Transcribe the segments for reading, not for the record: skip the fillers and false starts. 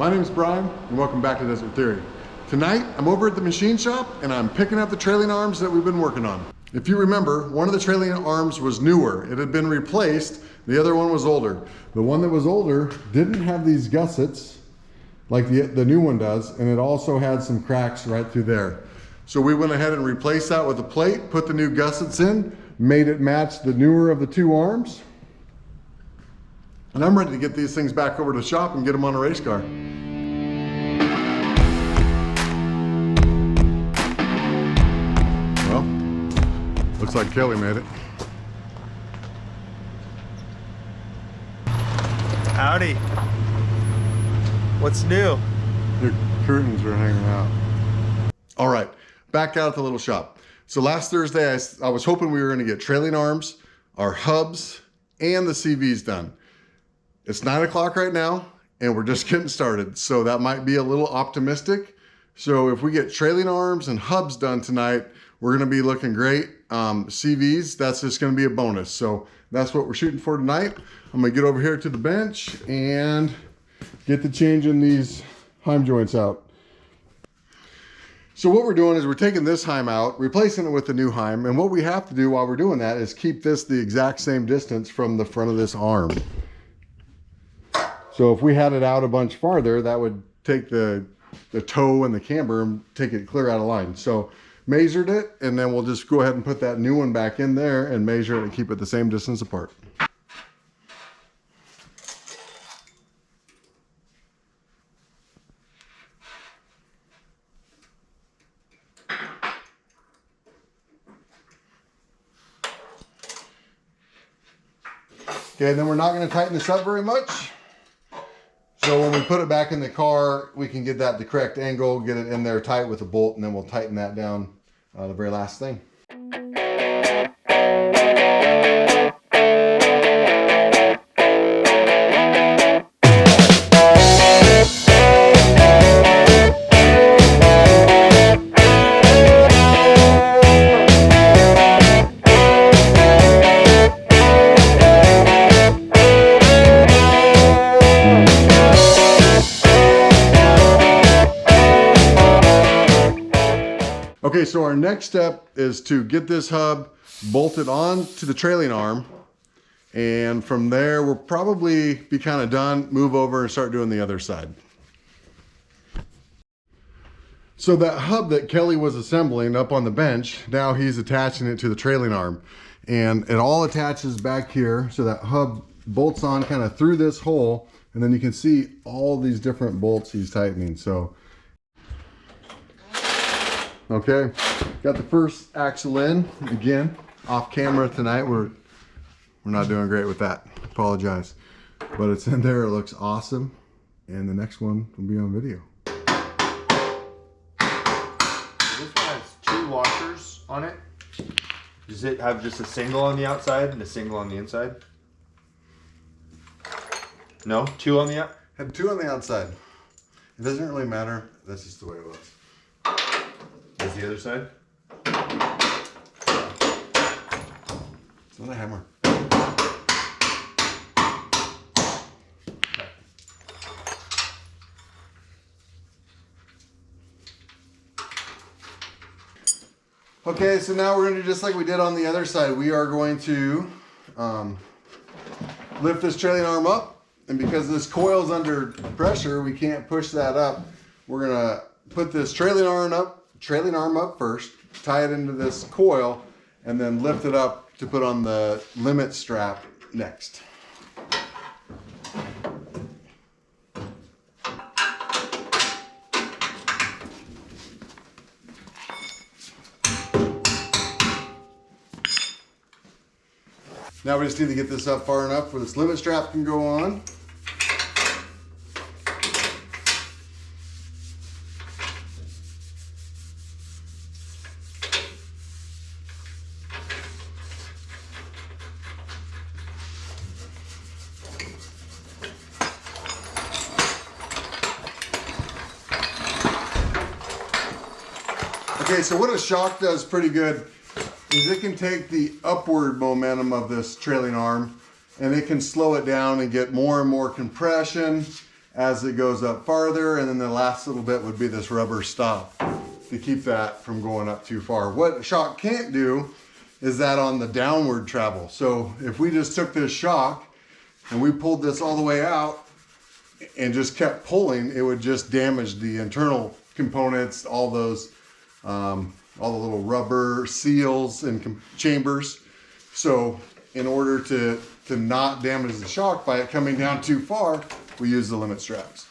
My name is Brian, and welcome back to Desert Theory. Tonight, I'm over at the machine shop, and I'm picking up the trailing arms that we've been working on. If you remember, one of the trailing arms was newer. It had been replaced. The other one was older. The one that was older didn't have these gussets like the new one does, and it also had some cracks right through there. So we went ahead and replaced that with a plate, put the new gussets in, made it match the newer of the two arms. And I'm ready to get these things back over to the shop and get them on a race car. Well, looks like Kelly made it. Howdy. What's new? Your curtains are hanging out. All right, back out at the little shop. So last Thursday, I was hoping we were gonna get trailing arms, our hubs, and the CVs done. It's 9 o'clock right now, and we're just getting started. So that might be a little optimistic. So if we get trailing arms and hubs done tonight, we're gonna be looking great. CVs, that's just gonna be a bonus. So that's what we're shooting for tonight. I'm gonna get over here to the bench and get to changing these heim joints out. So what we're doing is we're taking this heim out, replacing it with the new heim, and what we have to do while we're doing that is keep this the exact same distance from the front of this arm. So if we had it out a bunch farther, that would take the toe and the camber and take it clear out of line. So measured it, and then we'll just go ahead and put that new one back in there and measure it and keep it the same distance apart. Okay, then we're not going to tighten this up very much. So when we put it back in the car, we can get that the correct angle, get it in there tight with a bolt, and then we'll tighten that down the very last thing. Okay, so our next step is to get this hub bolted on to the trailing arm. And from there, we'll probably be kind of done, move over and start doing the other side. So that hub that Kelly was assembling up on the bench, now he's attaching it to the trailing arm. And it all attaches back here. So that hub bolts on kind of through this hole. And then you can see all these different bolts he's tightening. So okay, got the first axle in, again, off camera tonight. We're not doing great with that, apologize. But it's in there, it looks awesome. And the next one will be on video. This one has 2 washers on it. Does it have just a single on the outside and a single on the inside? No, 2 on the outside? Had 2 on the outside. It doesn't really matter, that's just the way it was. Is the other side? It's not a hammer. Okay, so now we're going to do just like we did on the other side. We are going to lift this trailing arm up, and because this coil's under pressure, we can't push that up. We're going to put this trailing arm up first, tie it into this coil, and then lift it up to put on the limit strap next. Now we just need to get this up far enough where this limit strap can go on. Okay, so what a shock does pretty good is it can take the upward momentum of this trailing arm and it can slow it down and get more and more compression as it goes up farther, and then the last little bit would be this rubber stop to keep that from going up too far. What a shock can't do is that on the downward travel. So if we just took this shock and we pulled this all the way out and just kept pulling, it would just damage the internal components, all those, all the little rubber seals and chambers. So in order to not damage the shock by it coming down too far, we use the limit straps.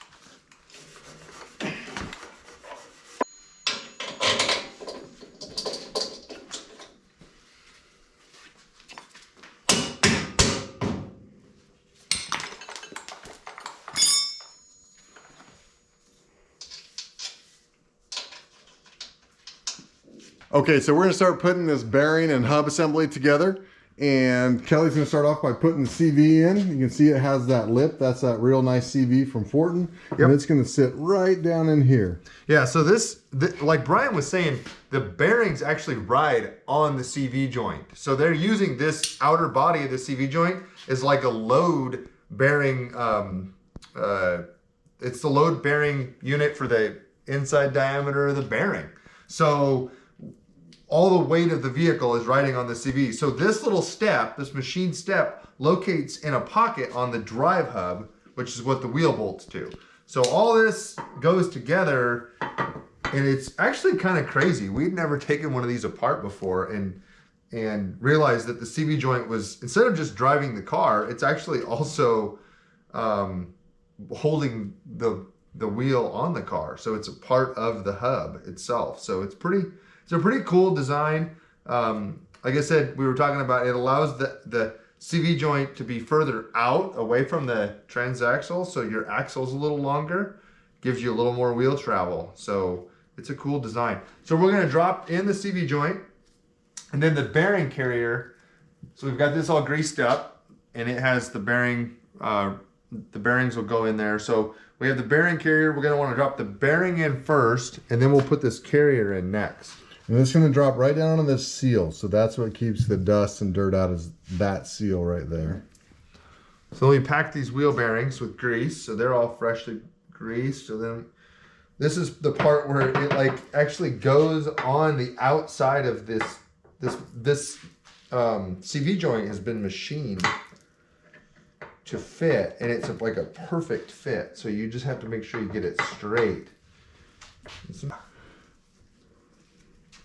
Okay, so we're gonna start putting this bearing and hub assembly together. And Kelly's gonna start off by putting the CV in. You can see it has that lip. That's that real nice CV from Fortin. Yep. And it's gonna sit right down in here. Yeah, so this, like Brian was saying, the bearings actually ride on the CV joint. So they're using this outer body of the CV joint as like a load bearing, it's the load bearing unit for the inside diameter of the bearing. So all the weight of the vehicle is riding on the CV. So this little step, this machine step, locates in a pocket on the drive hub, which is what the wheel bolts do. So all this goes together, and it's actually kind of crazy. We'd never taken one of these apart before and realized that the CV joint was, instead of just driving the car, it's actually also holding the wheel on the car. So it's a part of the hub itself. So it's a pretty cool design. Like I said, we were talking about, it allows the CV joint to be further out away from the transaxle. So your axle's a little longer, gives you a little more wheel travel. So it's a cool design. So we're gonna drop in the CV joint and then the bearing carrier. So we've got this all greased up and it has the bearing, the bearings will go in there. So we have the bearing carrier. We're gonna wanna drop the bearing in first and then we'll put this carrier in next. And it's going to drop right down on this seal. So that's what keeps the dust and dirt out, is that seal right there. So we pack these wheel bearings with grease. So they're all freshly greased. So then this is the part where it like actually goes on the outside of this CV joint has been machined to fit. And it's like a perfect fit. So you just have to make sure you get it straight.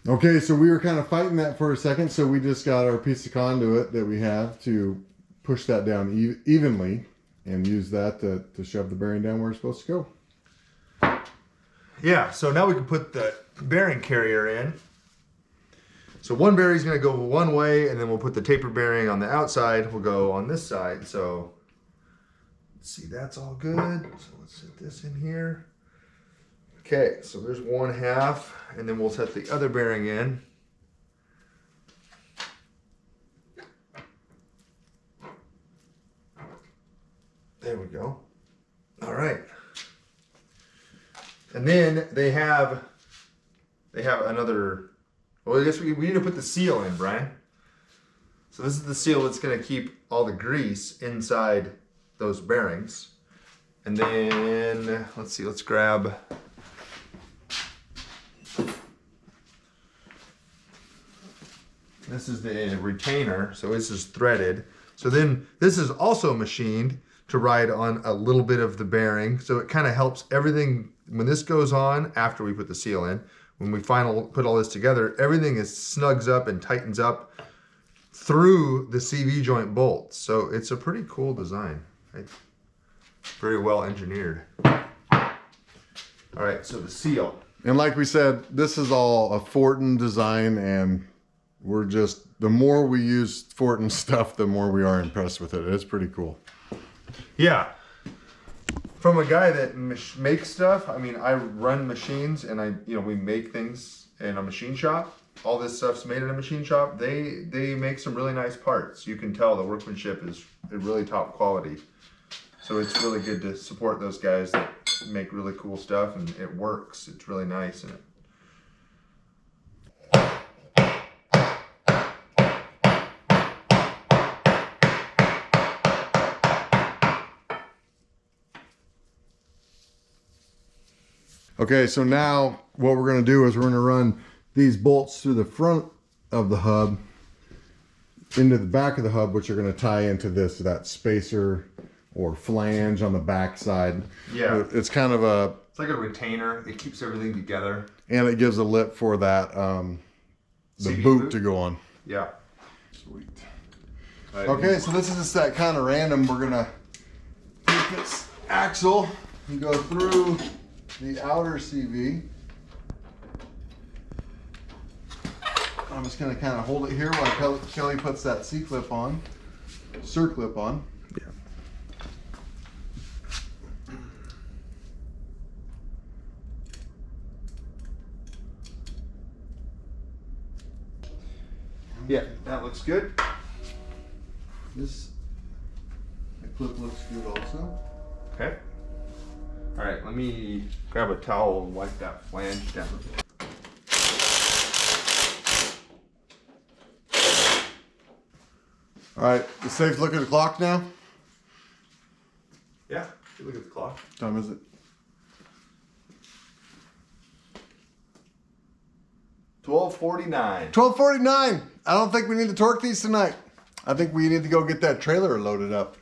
Okay, so we were kind of fighting that for a second, so we just got our piece of conduit that we have to push that down evenly and use that to shove the bearing down where it's supposed to go. Yeah, so now we can put the bearing carrier in. So one bearing is going to go one way, and then we'll put the taper bearing on the outside. We'll go on this side. So let's see, that's all good. So let's set this in here. Okay, so there's one half, and then we'll set the other bearing in. There we go. All right. And then they have another, well, I guess we need to put the seal in, Brian. So this is the seal that's going to keep all the grease inside those bearings. And then, let's see, let's grab, this is the retainer, so this is threaded. So then this is also machined to ride on a little bit of the bearing. So it kind of helps everything, when this goes on, after we put the seal in, when we put all this together, everything snugs up and tightens up through the CV joint bolts. So it's a pretty cool design. Right? Very well engineered. All right, so the seal. And like we said, this is all a Fortin design, and we're just, the more we use Fortin stuff, the more we are impressed with it. It's pretty cool. Yeah. From a guy that makes stuff, I mean, I run machines and we make things in a machine shop. All this stuff's made in a machine shop. They make some really nice parts. You can tell the workmanship is really top quality. So it's really good to support those guys that make really cool stuff, and it works. It's really nice. And Okay, so now what we're gonna do is we're gonna run these bolts through the front of the hub into the back of the hub, which are gonna tie into that spacer or flange on the back side. Yeah. It's kind of it's like a retainer. It keeps everything together. And it gives a lip for that, the boot to go on. Yeah. Sweet. Okay, so this is just that kind of random. We're gonna take this axle and go through the outer CV. I'm just gonna kind of hold it here while Kelly puts that C-clip on, circlip on. Yeah. Yeah, that looks good. This clip looks good also. Okay. All right, let me grab a towel and wipe that flange down. All right, it's safe to look at the clock now. Yeah, look at the clock. What time is it? 12:49. 12:49. I don't think we need to torque these tonight. I think we need to go get that trailer loaded up.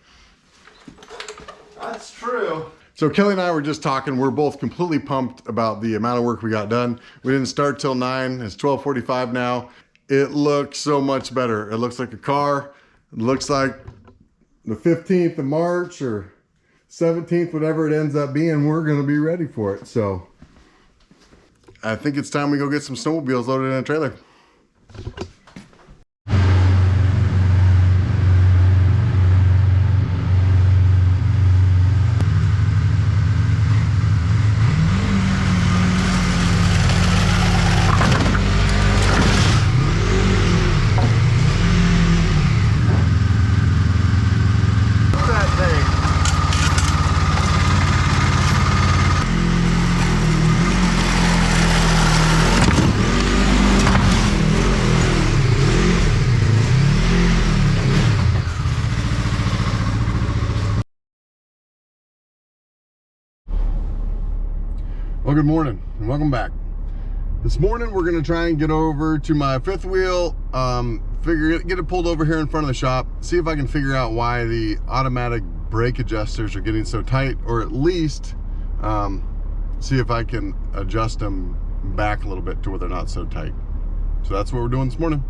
That's true. So Kelly and I were just talking. We're both completely pumped about the amount of work we got done. We didn't start till 9. It's 12:45 now. It looks so much better. It looks like a car. It looks like the 15th of March or 17th, whatever it ends up being, we're going to be ready for it. So I think it's time we go get some snowmobiles loaded in a trailer. Well, good morning and welcome back. This morning we're going to try and get over to my fifth wheel, get it pulled over here in front of the shop, see if I can figure out why the automatic brake adjusters are getting so tight, or at least see if I can adjust them back a little bit to where they're not so tight. So that's what we're doing this morning.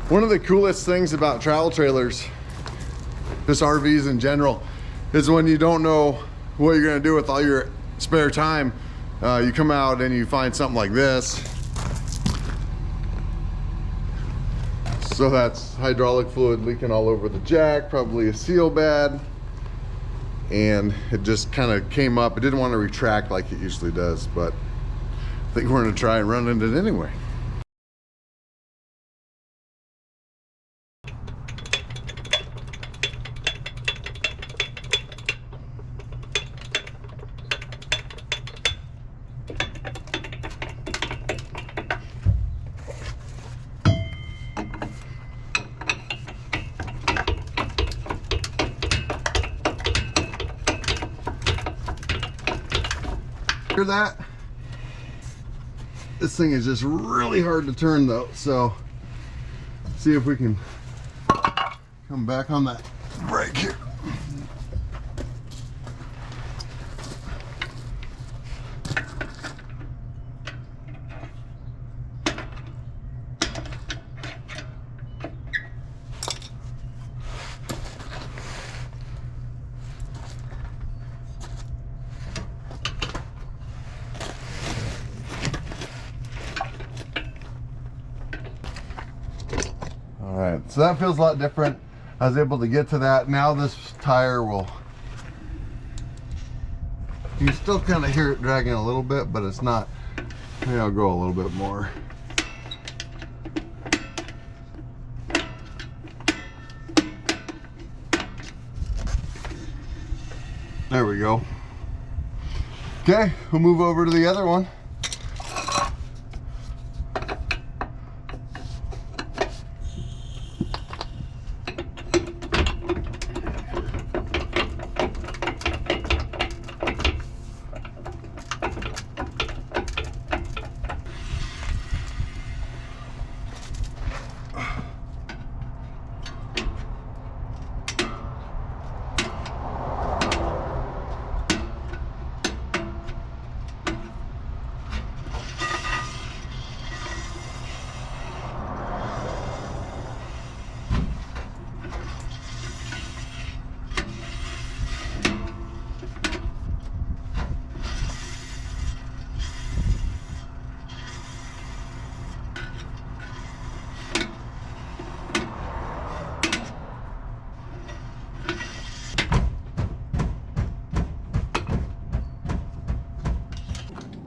One of the coolest things about travel trailers, just RVs in general, is when you don't know what you're gonna do with all your spare time, you come out and you find something like this. So that's hydraulic fluid leaking all over the jack, probably a seal bad. And it just kind of came up. It didn't want to retract like it usually does, but I think we're gonna try and run into it anyway. Hear that? This thing is just really hard to turn though, so see if we can come back on that brake here. All right, so that feels a lot different. I was able to get to that. Now this tire will, you can still kind of hear it dragging a little bit, but it's not. Maybe I'll go a little bit more. There we go. Okay, we'll move over to the other one.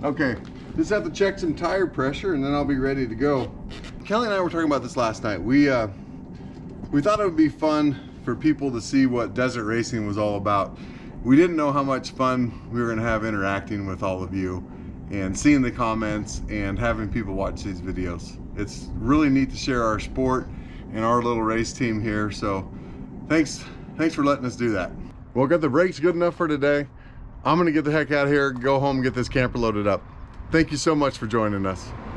Okay, just have to check some tire pressure and then I'll be ready to go. Kelly and I were talking about this last night. We thought it would be fun for people to see what desert racing was all about. We didn't know how much fun we were gonna have interacting with all of you and seeing the comments and having people watch these videos. It's really neat to share our sport and our little race team here. So thanks for letting us do that. Well, got the brakes good enough for today. I'm gonna get the heck out of here, go home and get this camper loaded up. Thank you so much for joining us.